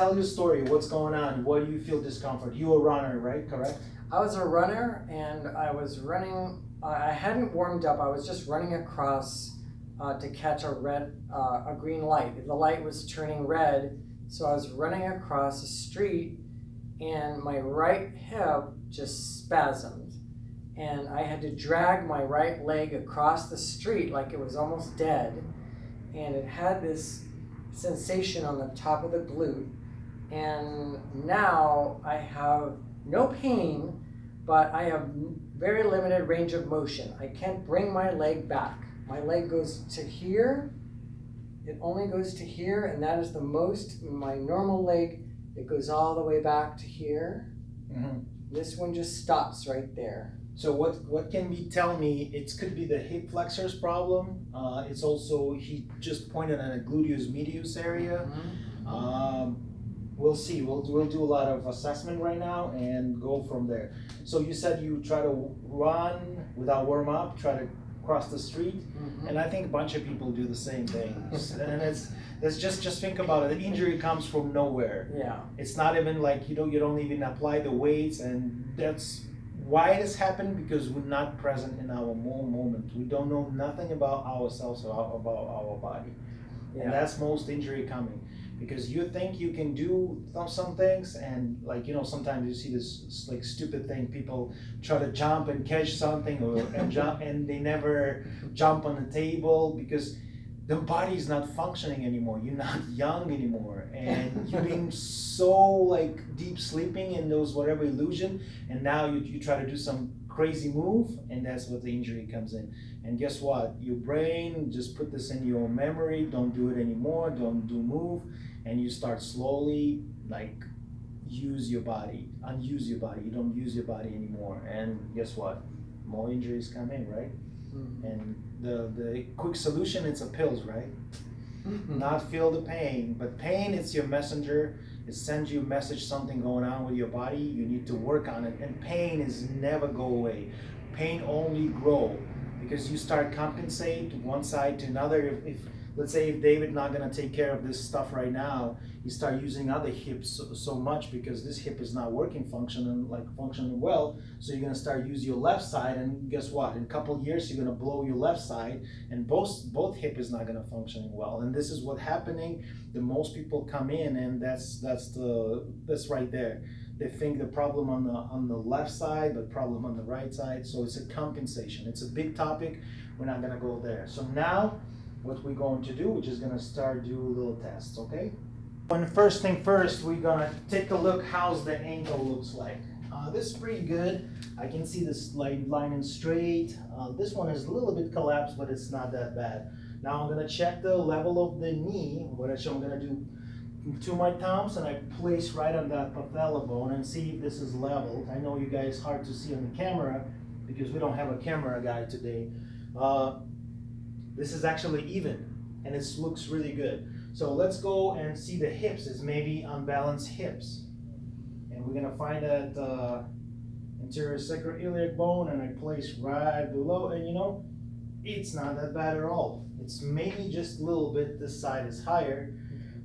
tell your story. What's going on? Why do you feel discomfort? You a runner, right? Correct? I was a runner, and I was running. I hadn't warmed up. I was just running across to catch a green light. The light was turning red, so I was running across the street, and my right hip just spasmed, and I had to drag my right leg across the street like it was almost dead, and it had this sensation on the top of the glute, and now I have no pain, but I have very limited range of motion. I can't bring my leg back. My leg goes to here. It only goes to here, and that is the most. My normal leg, it goes all the way back to here. Mm-hmm. This one just stops right there. So what can you tell me? It could be the hip flexors problem. It's also, he just pointed at a gluteus medius area. Mm-hmm. We'll see. We'll do a lot of assessment right now and go from there. So you said you try to run without warm up, try to cross the street, Mm-hmm. and I think a bunch of people do the same thing. And it's just think about it. The injury comes from nowhere. Yeah. It's not even like you don't even apply the weights, and that's why it has happened, because we're not present in our moment. We don't know nothing about ourselves or about our body. Yeah. And that's most injury coming, because you think you can do some things, and like sometimes you see this like stupid thing, people try to jump and catch something and jump, and they never jump on the table because the body is not functioning anymore. You're not young anymore, and you're being so like deep sleeping in those whatever illusion, and now you try to do some crazy move, and that's what the injury comes in. And guess what? Your brain just put this in your memory. Don't do it anymore. Don't move, and you start slowly like unuse your body. You don't use your body anymore, and guess what? More injuries come in, right? Mm-hmm. And the quick solution, it's a pills, right? Mm-hmm. Not feel the pain, but pain, it's your messenger. It sends you a message, something going on with your body. You need to work on it, and pain is never go away. Pain only grow, because you start compensate one side to another. If let's say if David not gonna take care of this stuff right now, you start using other hips so much because this hip is not functioning well. So you're gonna start use your left side, and guess what? In a couple of years, you're gonna blow your left side, and both hip is not gonna functioning well. And this is what happening. The most people come in, and that's right there. They think the problem on the left side, but problem on the right side. So it's a compensation. It's a big topic. We're not gonna go there. So now, what we're going to do, we're just gonna start do little tests, okay? When first thing first, we're gonna take a look how's the ankle looks like. This is pretty good. I can see this line and straight. This one is a little bit collapsed, but it's not that bad. Now I'm gonna check the level of the knee. I'm gonna do to my thumbs, and I place right on that patella bone and see if this is leveled. I know you guys hard to see on the camera because we don't have a camera guy today. This is actually even, and it looks really good. So let's go and see the hips. It's maybe unbalanced hips. And we're gonna find that anterior sacroiliac bone, and I place right below, and it's not that bad at all. It's maybe just a little bit, this side is higher.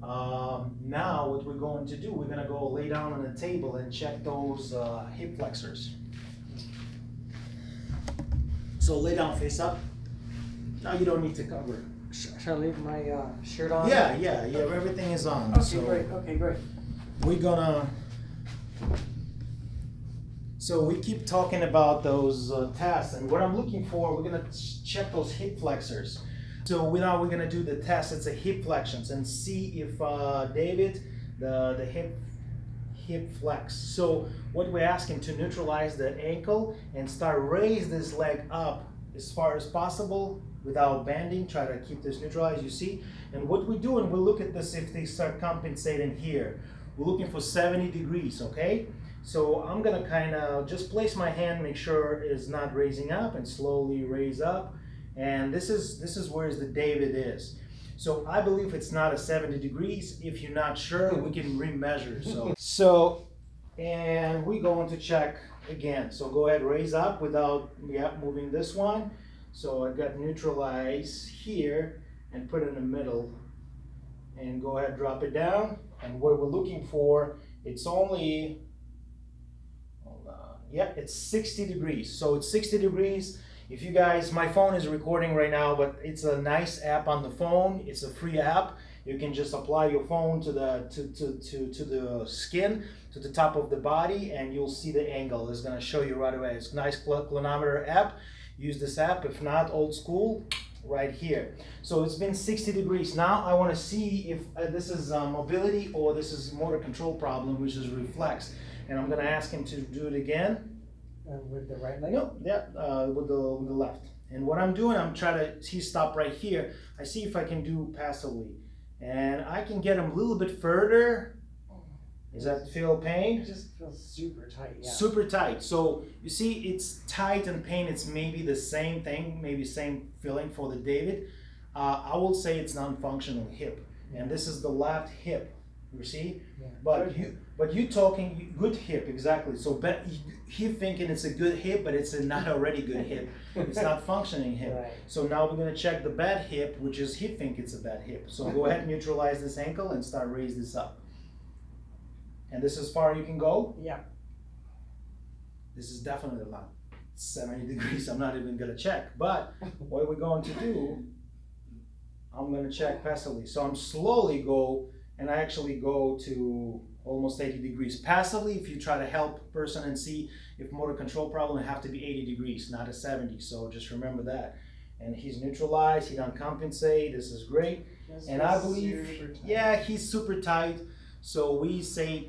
Now what we're going to do, we're gonna go lay down on the table and check those hip flexors. So lay down face up. Now you don't need to cover it. Should I leave my shirt on? Yeah, everything is on. Okay, So great. Okay, great. we're gonna, so we keep talking about those tests, and what I'm looking for, we're gonna check those hip flexors. So now we're gonna do the test. It's a hip flexions, and see if David, the hip flex. So what we're asking to neutralize the ankle and start raise this leg up as far as possible without bending. Try to keep this neutralized, you see. And what we're doing, we'll look at this if they start compensating here. We're looking for 70 degrees, okay? So I'm gonna kind of just place my hand, make sure it's not raising up, and slowly raise up. And this is where the David is. So I believe it's not a 70 degrees. If you're not sure, we can remeasure. And we're going to check again. So go ahead, raise up without moving this one. So I got neutralize here and put in the middle. and go ahead, drop it down. And what we're looking for, it's only, hold on, yeah, it's 60 degrees. So it's 60 degrees. If you guys, my phone is recording right now, but it's a nice app on the phone. It's a free app. You can just apply your phone to the the skin, to the top of the body, and you'll see the angle. It's gonna show you right away. It's a nice clinometer app. Use this app. If not, old school, right here. So it's been 60 degrees. Now I want to see if this is mobility or this is motor control problem, which is reflex. And I'm gonna ask him to do it again. With the right leg? No, yeah, with the left. And what I'm doing, I'm trying to, he stopped right here. I see if I can do passively. And I can get him a little bit further. Does that feel pain? It just feels super tight, yeah. Super tight. So you see, it's tight and pain. It's maybe the same thing, maybe same feeling for the David. I will say it's non-functional hip. And this is the left hip. You see? Yeah. But you talking good hip, exactly. So he thinking it's a good hip, but it's a not already good hip. It's not functioning hip. Right. So now we're gonna check the bad hip, which is he think it's a bad hip. So go ahead and neutralize this ankle and start raise this up. And this is as far you can go? Yeah. This is definitely a lot. 70 degrees, I'm not even gonna check. But what we're going to do, I'm gonna check passively. So I'm slowly go, and I actually go to almost 80 degrees. Passively, if you try to help a person and see if motor control problem, it have to be 80 degrees, not a 70. So just remember that. And he's neutralized, he don't compensate, this is great. And I believe, yeah, he's super tight. So we say,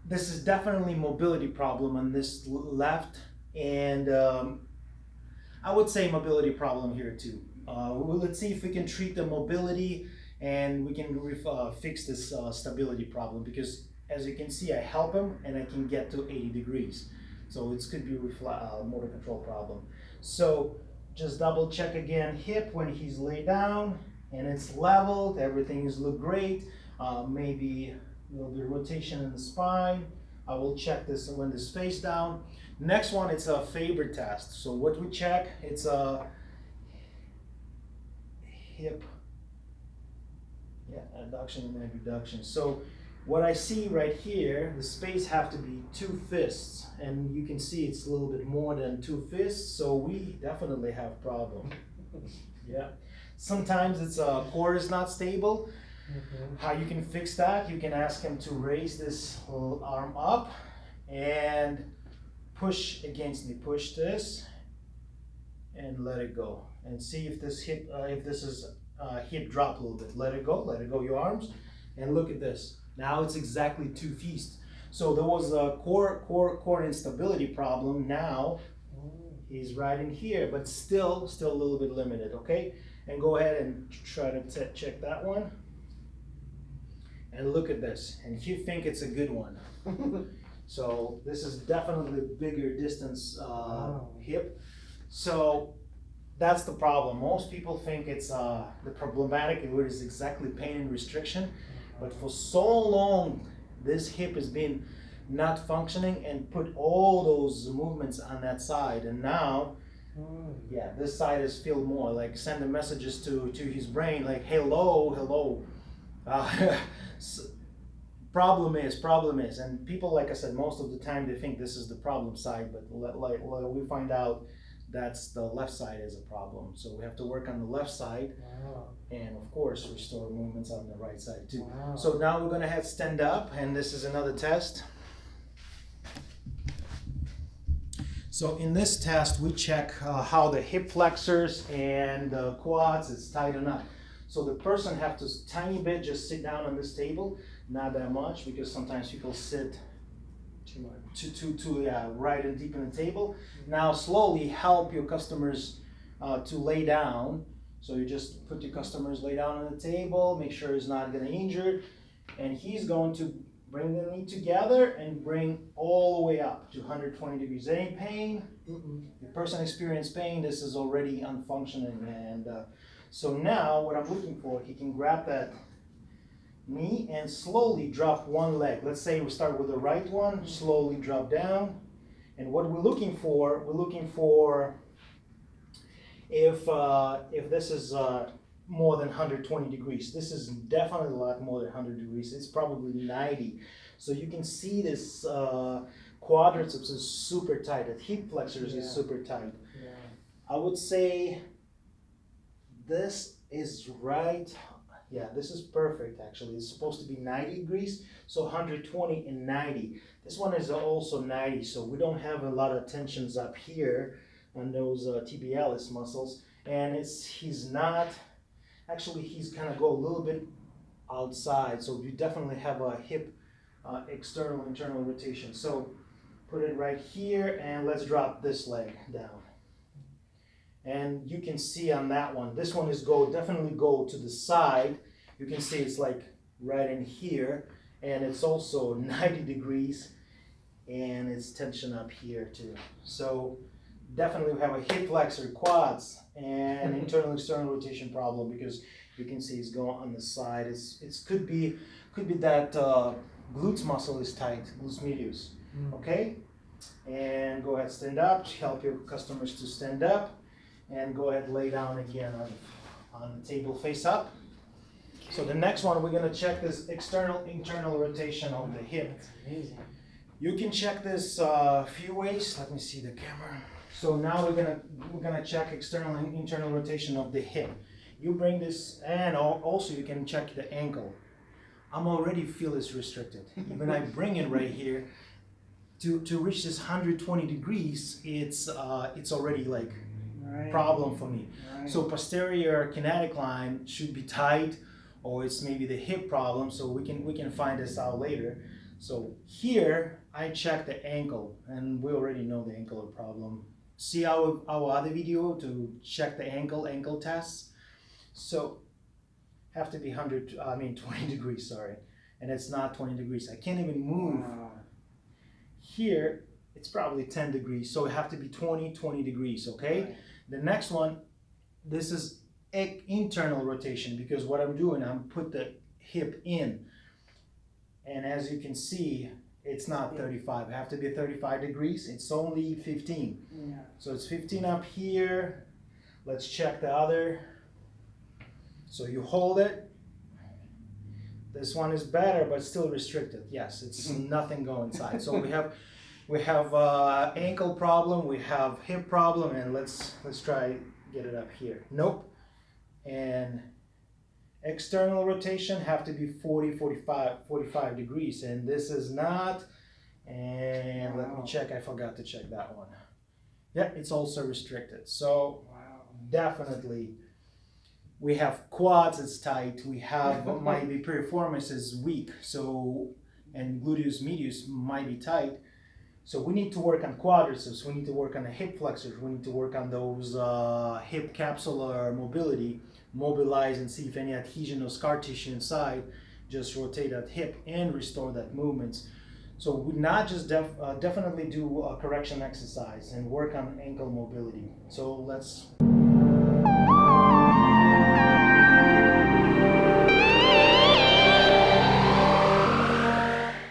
this is definitely mobility problem on this left. And I would say mobility problem here too. Well, let's see if we can treat the mobility and we can fix this stability problem, because as you can see, I help him and I can get to 80 degrees. So it could be motor control problem. So just double check again hip when he's laid down and it's leveled, everything is look great. Maybe a little bit of rotation in the spine. I will check this when this face down. Next one, it's a Faber test. So what we check, it's a hip, yeah, adduction and abduction. So what I see right here, the space have to be 2 fists, and you can see it's a little bit more than 2 fists, so we definitely have problem. Yeah. Sometimes it's core is not stable. How you can fix that, you can ask him to raise this whole arm up and push against me. Push this and let it go. And see if this hip, if this is hip drop a little bit. Let it go your arms, and look at this. Now it's exactly 2 fists. So there was a core instability problem. Now he's right in here, but still a little bit limited. Okay, and go ahead and try to check that one. And look at this, and you think it's a good one. So this is definitely a bigger distance hip. So that's the problem. Most people think it's the problematic word is exactly pain and restriction, but for so long this hip has been not functioning and put all those movements on that side, and now yeah, this side is feel more like sending messages to his brain like hello. So problem is, and people, like I said, most of the time they think this is the problem side, but like we find out that's the left side is a problem. So we have to work on the left side, and of course restore movements on the right side too. So now we're gonna have stand up, and this is another test. So in this test we check how the hip flexors and the quads is tight or not. So the person have to tiny bit just sit down on this table, not that much, because sometimes people sit too much, right and deep in the table. Now slowly help your customers to lay down. So you just put your customers lay down on the table, make sure he's not gonna injure, and he's going to bring the knee together and bring all the way up to 120 degrees. Any pain? The person experience pain, this is already unfunctioning, and so now what I'm looking for, he can grab that knee and slowly drop one leg. Let's say we start with the right one, slowly drop down. And what we're looking for if this is more than 120 degrees. This is definitely a lot more than 100 degrees. It's probably 90. So you can see this quadriceps is super tight. The hip flexors is super tight. Yeah. I would say this is right. Yeah, this is perfect actually. It's supposed to be 90 degrees, so 120 and 90. This one is also 90, so we don't have a lot of tensions up here on those tibialis muscles. And he's not, actually he's kind of go a little bit outside, so you definitely have a hip external internal rotation. So put it right here and let's drop this leg down. And you can see on that one, this one is definitely go to the side. You can see it's like right in here, and it's also 90 degrees, and it's tension up here too. So definitely we have a hip flexor, quads, and internal external rotation problem, because you can see it's going on the side. It could be that glutes muscle is tight, glutes medius. Okay, and go ahead, stand up. Help your customers to stand up. And go ahead, lay down again on the table, face up. So the next one, we're gonna check this external internal rotation of the hip. That's amazing. You can check this a few ways. Let me see the camera. So now we're gonna check external and internal rotation of the hip. You bring this, and also you can check the ankle. I'm already feel it's restricted. Even I bring it right here to reach this 120 degrees. It's already like. Right. Problem for me. Right. So posterior kinetic line should be tight, or it's maybe the hip problem. So we can find this out later. So here I check the ankle, and we already know the ankle problem. See our other video to check the ankle tests. So have to be 20 degrees, sorry, and it's not 20 degrees. I can't even move. Wow. Here it's probably 10 degrees, so it have to be 20 degrees. Okay. Right. The next one, this is internal rotation, because what I'm doing, I'm put the hip in, and as you can see, it's not 35. It have to be 35 degrees. It's only 15. Yeah. So it's 15 up here. Let's check the other. So you hold it. This one is better, but still restricted. Yes, it's nothing go inside. So we have ankle problem, we have hip problem, and let's try get it up here. Nope. And external rotation have to be 45 degrees, and this is not. And wow. Let me check. I forgot to check that one. Yeah, it's also restricted. So Wow. definitely we have quads, it's tight. We have maybe piriformis is weak. So, and gluteus medius might be tight. So we need to work on quadriceps, we need to work on the hip flexors, we need to work on those hip capsular mobility, mobilize and see if any adhesion or scar tissue inside, just rotate that hip and restore that movement. So we not just definitely do a correction exercise and work on ankle mobility. So let's